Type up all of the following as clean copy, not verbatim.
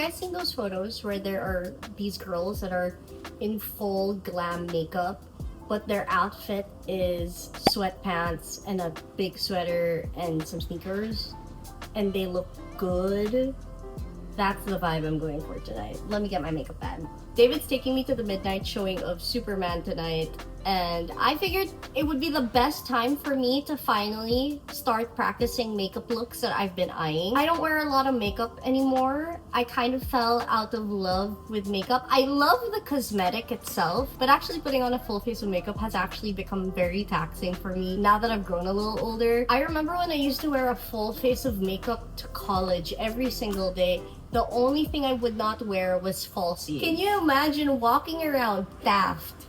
guys seen those photos where there are these girls that are in full glam makeup, but their outfit is sweatpants and a big sweater and some sneakers, and they look good? That's the vibe I'm going for tonight. Let me get my makeup bag. David's taking me to the midnight showing of Superman tonight, and I figured it would be the best time for me to finally start practicing makeup looks that I've been eyeing. I don't wear a lot of makeup anymore. I kind of fell out of love with makeup. I love the cosmetic itself, but actually putting on a full face of makeup has actually become very taxing for me now that I've grown a little older. I remember when I used to wear a full face of makeup to college every single day. The only thing I would not wear was falsies. Can you imagine walking around daft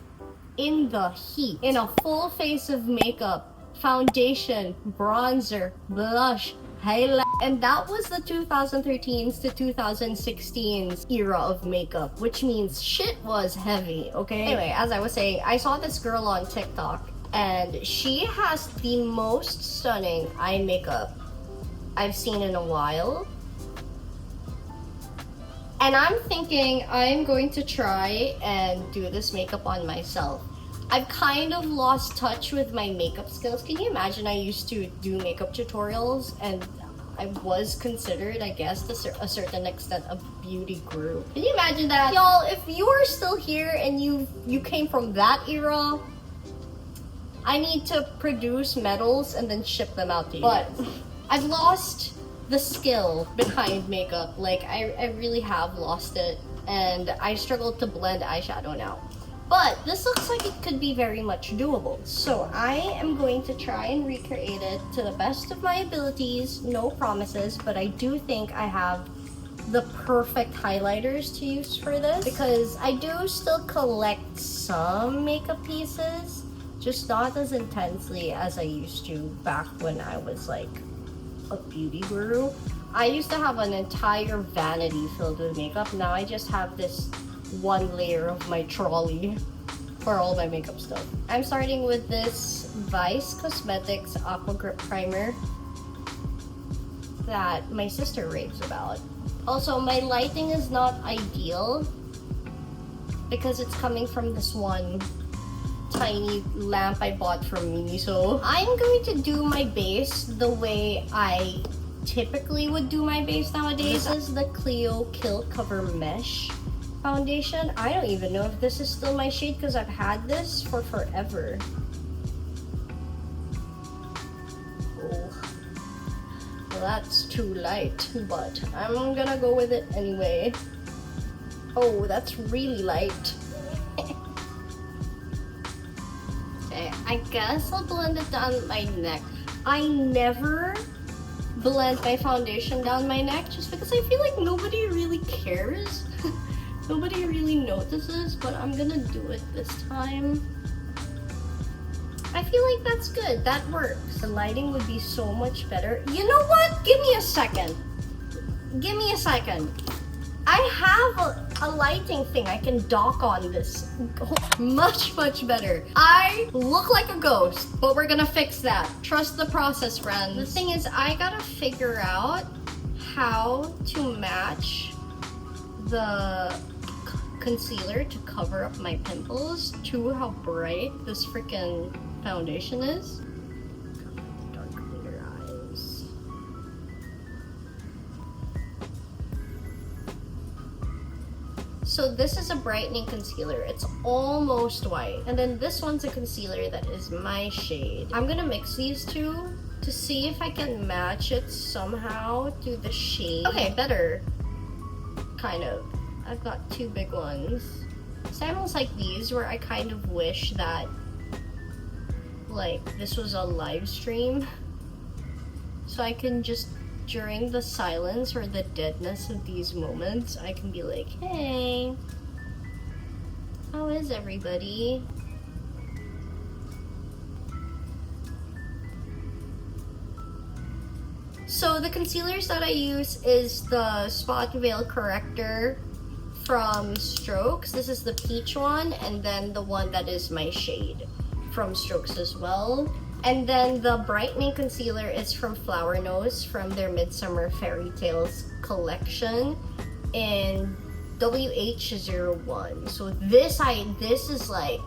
in the heat in a full face of makeup, foundation, bronzer, blush, highlight? And that was the 2013s to 2016s era of makeup, which means shit was heavy, okay? Anyway, as I was saying, I saw this girl on TikTok and she has the most stunning eye makeup I've seen in a while. And I'm thinking I'm going to try and do this makeup on myself. I've kind of lost touch with my makeup skills. Can you imagine I used to do makeup tutorials and I was considered, I guess, to a certain extent, a beauty guru. Can you imagine that? Y'all, if you are still here and you came from that era, I need to produce medals and then ship them out to you. But I've lost the skill behind makeup. Like, I really have lost it, and I struggle to blend eyeshadow now. But this looks like it could be very much doable. So I am going to try and recreate it to the best of my abilities. No promises, but I do think I have the perfect highlighters to use for this, because I do still collect some makeup pieces, just not as intensely as I used to back when I was like a beauty guru. I used to have an entire vanity filled with makeup. Now I just have this one layer of my trolley for all my makeup stuff. I'm starting with this Vice Cosmetics Aqua Grip Primer that my sister raves about. Also, my lighting is not ideal because it's coming from this one tiny lamp I bought from Miniso. I'm going to do my base the way I typically would do my base nowadays. This is the Clio Kill Cover Mesh foundation. I don't even know if this is still my shade because I've had this for forever. Oh, well, that's too light, but I'm gonna go with it anyway. Oh, that's really light. I guess I'll blend it down my neck. I never blend my foundation down my neck just because I feel like nobody really cares. Nobody really notices, but I'm gonna do it this time. I feel like that's good. That works. The lighting would be so much better. You know what? Give me a second. Give me a second. I have a lighting thing I can dock on this. Much better. I look like a ghost, but we're gonna fix that. Trust the process, friends. The thing is, I gotta figure out how to match the concealer to cover up my pimples to how bright this freaking foundation is. Dark under eyes. So this is a brightening concealer. It's almost white. And then this one's a concealer that is my shade. I'm gonna mix these two to see if I can match it somehow to the shade. Okay, better. Kind of. I've got two big ones. It's almost like these where I kind of wish that like this was a live stream. So I can just, during the silence or the deadness of these moments, I can be like, hey, how is everybody? So the concealers that I use is the Spot Veil Corrector from Strokes. This is the peach one, and then the one that is my shade from Strokes as well. And then the brightening concealer is from Flower Nose from their Midsummer Fairy Tales collection. in WH01. So this is like,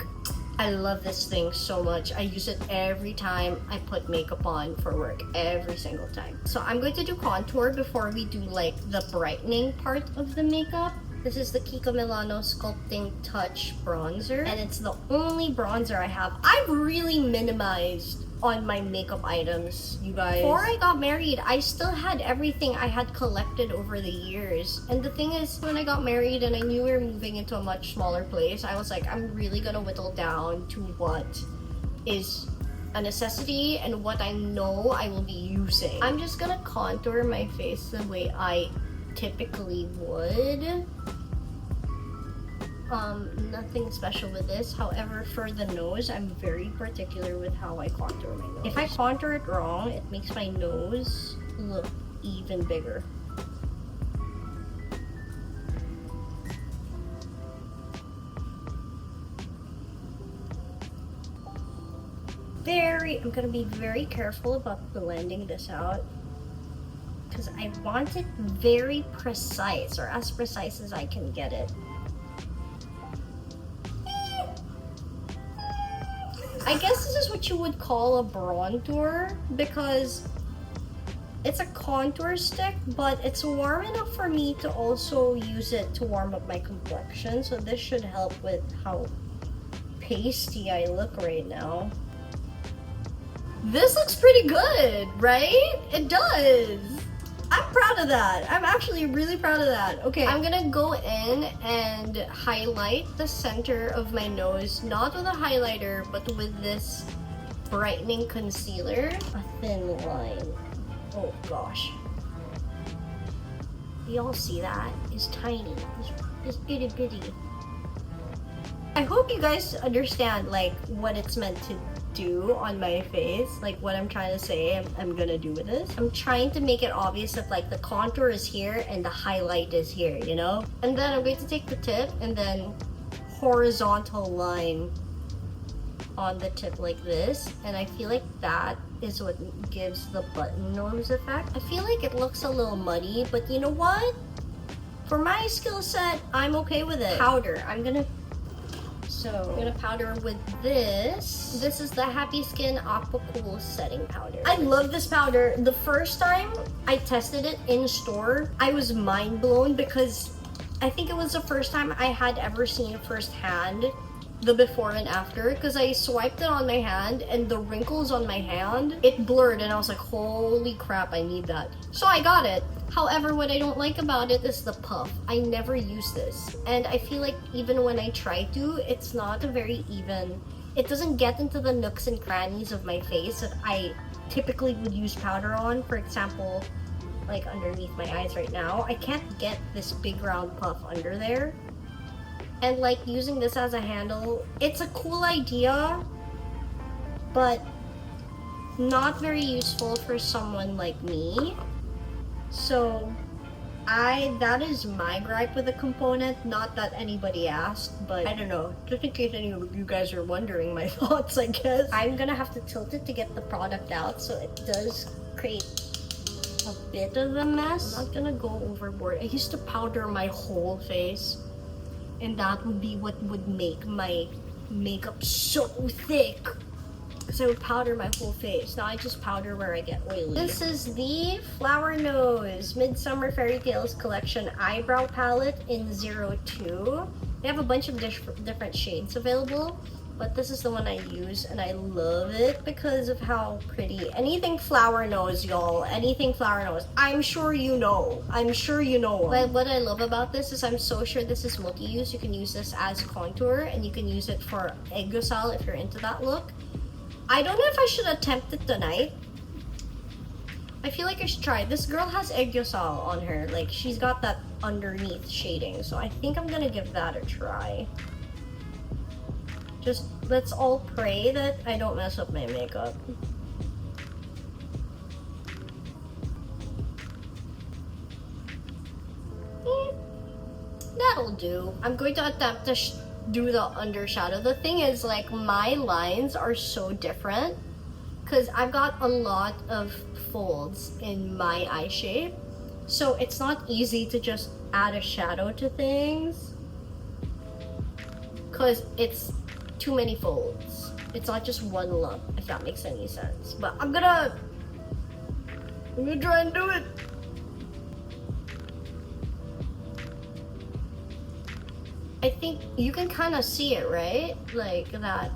I love this thing so much. I use it every time I put makeup on for work, every single time. So I'm going to do contour before we do like the brightening part of the makeup. This is the Kiko Milano Sculpting Touch Bronzer, and it's the only bronzer I have. I've really minimized on my makeup items, you guys. Before I got married, I still had everything I had collected over the years. And the thing is, when I got married and I knew we were moving into a much smaller place, I was like, I'm really gonna whittle down to what is a necessity and what I know I will be using. I'm just gonna contour my face the way I typically would. Nothing special with this. However, for the nose, I'm very particular with how I contour my nose. If I contour it wrong, it makes my nose look even bigger. I'm gonna be very careful about blending this out because I want it very precise, or as precise as I can get it. I guess this is what you would call a bronzer, because it's a contour stick, but it's warm enough for me to also use it to warm up my complexion. So this should help with how pasty I look right now. This looks pretty good, right? It does. I'm proud of that. I'm actually really proud of that. Okay, I'm gonna go in and highlight the center of my nose, not with a highlighter, but with this brightening concealer. A thin line. Oh gosh. Y'all see that? It's tiny. It's itty bitty. I hope you guys understand like what it's meant to do on my face, like what I'm trying to say I'm gonna do with this. I'm trying to make it obvious that like the contour is here and the highlight is here, you know? And then I'm going to take the tip and then horizontal line on the tip like this, and I feel like that is what gives the button nose effect. I feel like it looks a little muddy, but you know what? For my skill set, I'm okay with it. Powder. I'm gonna powder with this. This is the Happy Skin Aqua Cool Setting Powder. I love this powder. The first time I tested it in store, I was mind blown because I think it was the first time I had ever seen firsthand the before and after, because I swiped it on my hand and the wrinkles on my hand, it blurred, and I was like, holy crap, I need that. So I got it. However, what I don't like about it is the puff. I never use this, and I feel like even when I try to, it's not a very even, it doesn't get into the nooks and crannies of my face that I typically would use powder on. For example, like underneath my eyes right now, I can't get this big round puff under there. And like using this as a handle, it's a cool idea, but not very useful for someone like me. So that is my gripe with the component. Not that anybody asked, but I don't know, just in case any of you guys are wondering my thoughts, I guess. I'm gonna have to tilt it to get the product out, so it does create a bit of a mess. I'm not gonna go overboard. I used to powder my whole face, and that would be what would make my makeup so thick, because I would powder my whole face. Now I just powder where I get oily. This is the Flower Nose Midsummer Fairy Tales Collection Eyebrow Palette in 02. They have a bunch of different shades available, but this is the one I use, and I love it because of how pretty. Anything flower nose, y'all. Anything flower nose. I'm sure you know. I'm sure you know. But what I love about this is I'm so sure this is multi-use. You can use this as contour, and you can use it for aegosal if you're into that look. I don't know if I should attempt it tonight. I feel like I should try it. This girl has aegosal on her. Like, she's got that underneath shading, so I think I'm gonna give that a try. Just let's all pray that I don't mess up my makeup. That'll do. I'm going to attempt to do the undershadow. The thing is, like, my lines are so different because I've got a lot of folds in my eye shape. So it's not easy to just add a shadow to things because it's too many folds. It's not just one lump, if that makes any sense. But I'm gonna try and do it. I think you can kind of see it, right? Like that.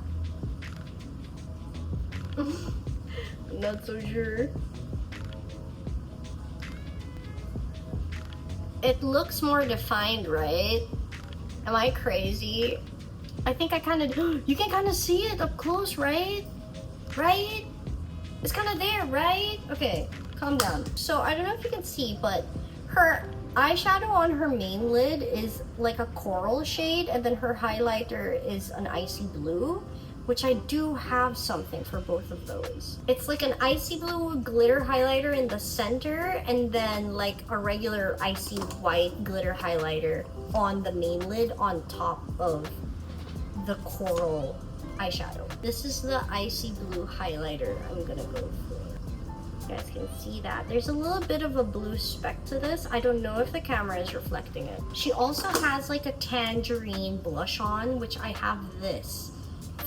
I'm not so sure. It looks more defined, right? Am I crazy? I think I kind of, you can kind of see it up close, right? Right? It's kind of there, right? Okay, calm down. So I don't know if you can see, but her eyeshadow on her main lid is like a coral shade, and then her highlighter is an icy blue, which I do have something for both of those. It's like an icy blue glitter highlighter in the center, and then like a regular icy white glitter highlighter on the main lid on top of the coral eyeshadow. This is the icy blue highlighter I'm gonna go for. You guys can see that. There's a little bit of a blue speck to this. I don't know if the camera is reflecting it. She also has like a tangerine blush on, which I have this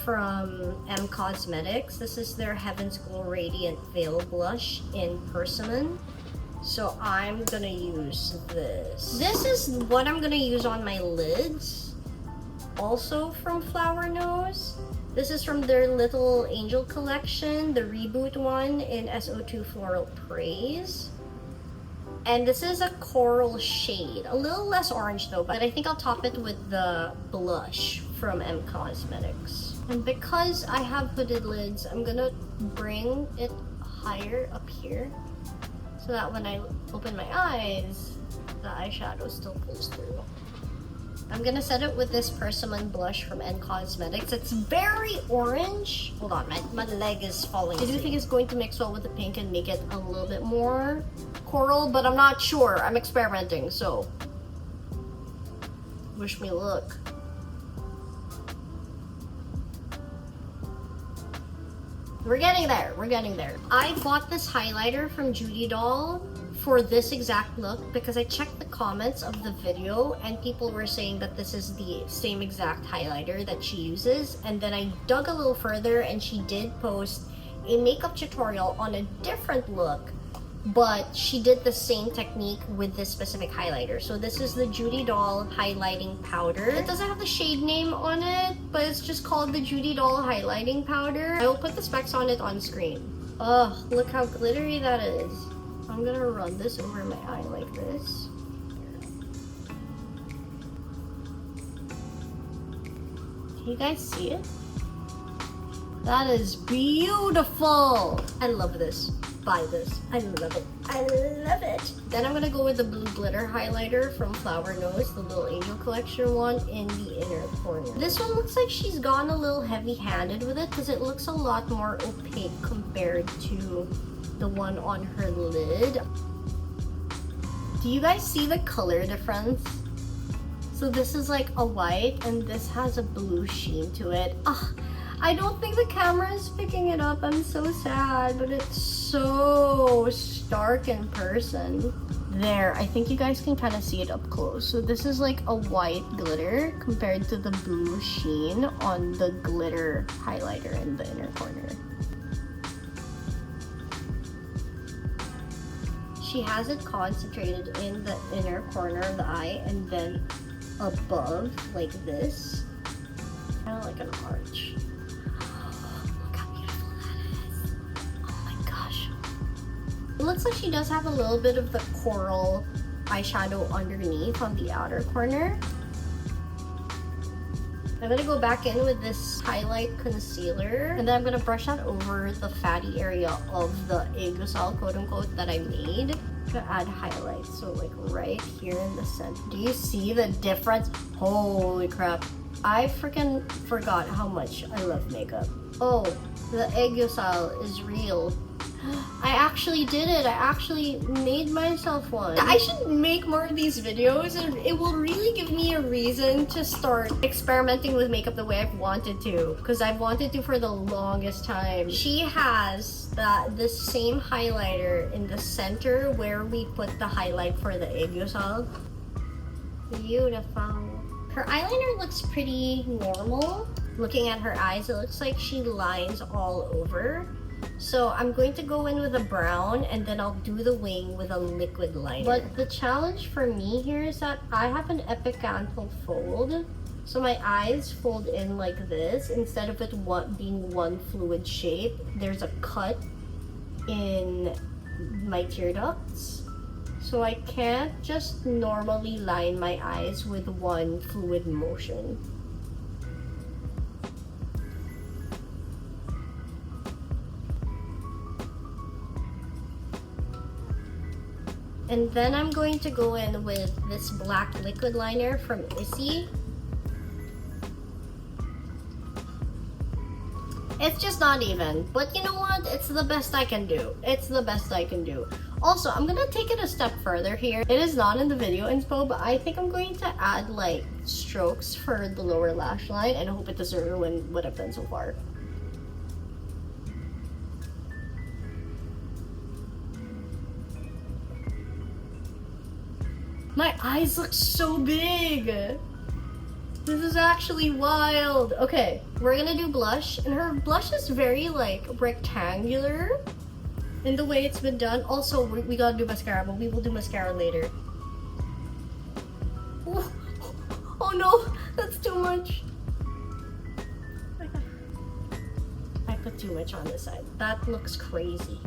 from M Cosmetics. This is their Heaven's Glow Radiant Veil Blush in Persimmon. So I'm gonna use this. This is what I'm gonna use on my lids. Also from Flower Nose. This is from their Little Angel collection, the reboot one in SO2 Floral Praise. And this is a coral shade, a little less orange though, but I think I'll top it with the blush from M Cosmetics. And because I have hooded lids, I'm gonna bring it higher up here so that when I open my eyes, the eyeshadow still pulls through. I'm gonna set it with this Persimmon blush from M Cosmetics. It's very orange. Hold on, my leg is falling. I do think it's going to mix well with the pink and make it a little bit more coral, but I'm not sure. I'm experimenting, so wish me luck. We're getting there, we're getting there. I bought this highlighter from Judy Doll for this exact look because I checked the comments of the video and people were saying that this is the same exact highlighter that she uses, and then I dug a little further and she did post a makeup tutorial on a different look, but she did the same technique with this specific highlighter. So this is the Judy Doll highlighting powder. It doesn't have the shade name on it, but it's just called the Judy Doll highlighting powder. I will put the specs on it on screen. Oh, look how glittery that is. I'm gonna run this over my eye like this. Can you guys see it? That is beautiful! I love this. Buy this. I love it. I love it! Then I'm gonna go with the blue glitter highlighter from Flower Nose, the Little Angel collection one, in the inner corner. This one looks like she's gone a little heavy-handed with it because it looks a lot more opaque compared to the one on her lid. Do you guys see the color difference? So this is like a white and this has a blue sheen to it. Ugh, I don't think the camera is picking it up. I'm so sad, but it's so stark in person. There, I think you guys can kind of see it up close. So this is like a white glitter compared to the blue sheen on the glitter highlighter in the inner corner. She has it concentrated in the inner corner of the eye and then above like this, kind of like an arch. Look how beautiful that is. Oh my gosh. It looks like she does have a little bit of the coral eyeshadow underneath on the outer corner. I'm gonna go back in with this highlight concealer, and then I'm gonna brush that over the fatty area of the aegosol, quote unquote, that I made to add highlights. So like right here in the center. Do you see the difference? Holy crap. I freaking forgot how much I love makeup. Oh, the aegosol is real. I actually did it. I actually made myself one. I should make more of these videos and it will really give me a reason to start experimenting with makeup the way I've wanted to, because I've wanted to for the longest time. She has this same highlighter in the center where we put the highlight for the aegosal. Beautiful. Her eyeliner looks pretty normal. Looking at her eyes, it looks like she lines all over. So I'm going to go in with a brown and then I'll do the wing with a liquid liner. But the challenge for me here is that I have an epicanthal fold. So my eyes fold in like this. Instead of it being one fluid shape, there's a cut in my tear ducts. So I can't just normally line my eyes with one fluid motion. And then I'm going to go in with this black liquid liner from Issy. It's just not even, but you know what? It's the best I can do. It's the best I can do. Also, I'm gonna take it a step further here. It is not in the video inspo, but I think I'm going to add like strokes for the lower lash line, and I hope it doesn't ruin what I've done so far. My eyes look so big! This is actually wild! Okay, we're gonna do blush, and her blush is very like rectangular in the way it's been done. Also, we gotta do mascara, but we will do mascara later. Oh no, that's too much! I put too much on this side. That looks crazy.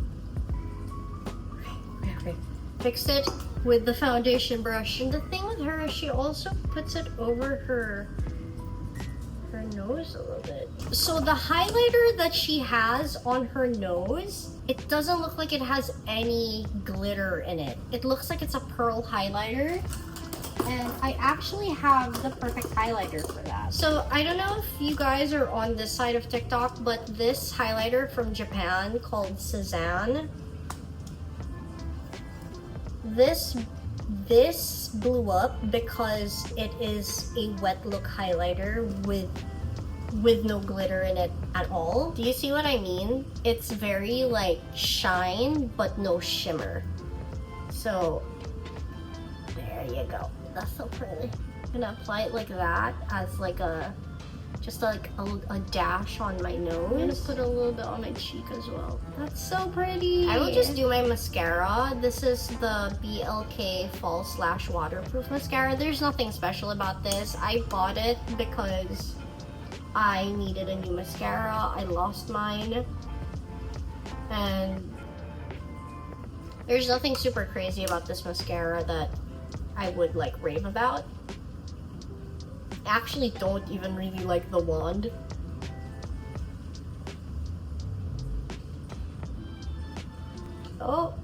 Okay. Fixed it with the foundation brush, and the thing with her is she also puts it over her nose a little bit. So the highlighter that she has on her nose, it doesn't look like it has any glitter in it. It looks like it's a pearl highlighter, and I actually have the perfect highlighter for that. So I don't know if you guys are on this side of TikTok, but this highlighter from Japan called Cezanne, this blew up because it is a wet look highlighter with no glitter in it at all. Do you see what I mean? It's very like shine but no shimmer. So there you go. That's so pretty. I'm gonna apply it like that as like just like a dash on my nose. I'm gonna put a little bit on my cheek as well. That's so pretty. I will just do my mascara. This is the BLK False Lash Waterproof Mascara. There's nothing special about this. I bought it because I needed a new mascara. I lost mine. And there's nothing super crazy about this mascara that I would like rave about. I actually don't even really like the wand. Oh,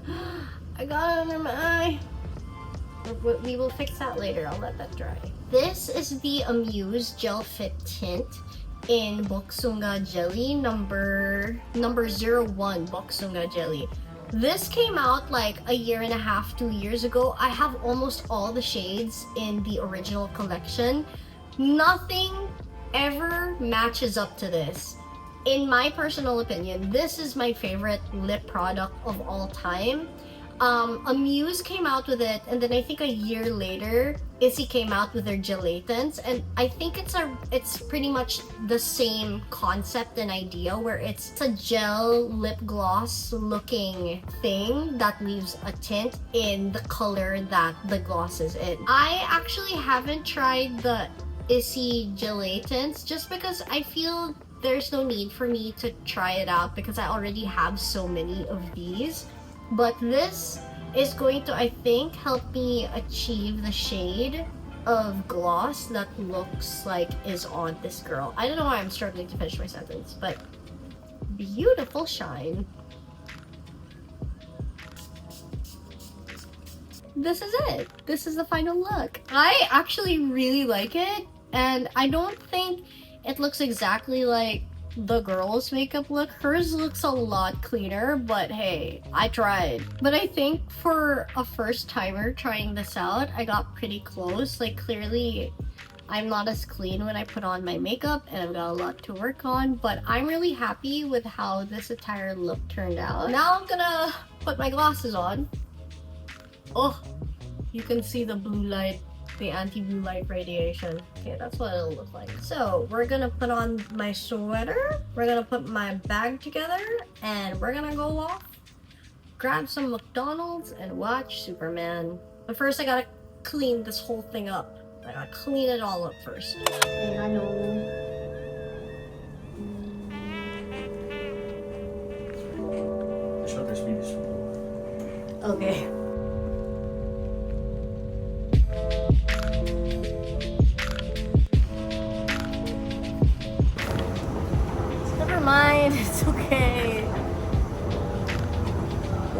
I got it under my eye. We will fix that later. I'll let that dry. This is the Amuse Gel Fit Tint in Boksunga Jelly, number 01 Boksunga Jelly. This came out like a year and a half, 2 years ago. I have almost all the shades in the original collection. Nothing ever matches up to this. In my personal opinion, this is my favorite lip product of all time. Amuse came out with it, and then I think a year later, Issy came out with their Gelatins, and I think it's pretty much the same concept and idea, where it's a gel lip gloss looking thing that leaves a tint in the color that the gloss is in. I actually haven't tried the Issy Gelatins just because I feel there's no need for me to try it out because I already have so many of these. But this is going to, I think, help me achieve the shade of gloss that looks like is on this girl. I don't know why I'm struggling to finish my sentence, but beautiful shine. This is it. This is the final look. I actually really like it, and I don't think it looks exactly like the girl's makeup look. Hers looks a lot cleaner, but hey, I tried. But I think for a first timer trying this out, I got pretty close. Like clearly I'm not as clean when I put on my makeup and I've got a lot to work on, but I'm really happy with how this entire look turned out. Now I'm gonna put my glasses on. Oh, you can see the blue light, the anti-blue light radiation. Okay, that's what it'll look like. So we're gonna put on my sweater, we're gonna put my bag together, and we're gonna go off, grab some McDonald's, and watch Superman. But first I gotta clean this whole thing up. I gotta clean it all up first. Hey, I know. Shutter speed is Okay. Never mind, it's okay.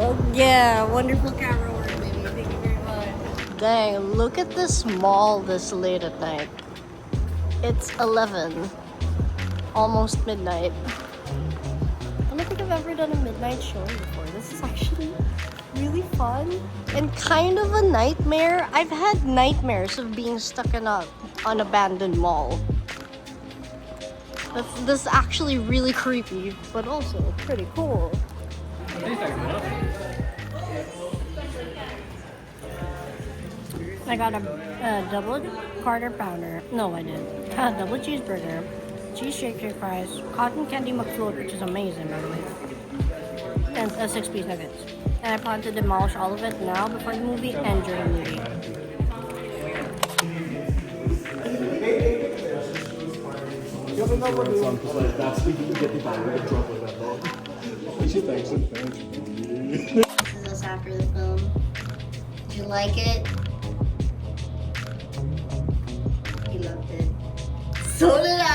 Oh yeah, wonderful camera work, baby. Thank you very much. Dang, look at this mall this late at night. It's 11. Almost midnight. I don't think I've ever done a midnight showing before. This is actually really fun and kind of a nightmare. I've had nightmares of being stuck in an abandoned mall. This is actually really creepy, but also pretty cool. I got a double quarter pounder. No, I didn't. Double cheeseburger, cheese shake fries, cotton candy McFloat, which is amazing by the way, and 6-piece nuggets. And I plan to demolish all of it now before the movie and during the movie. This is us after the film. Did you like it? He loved it. So did I.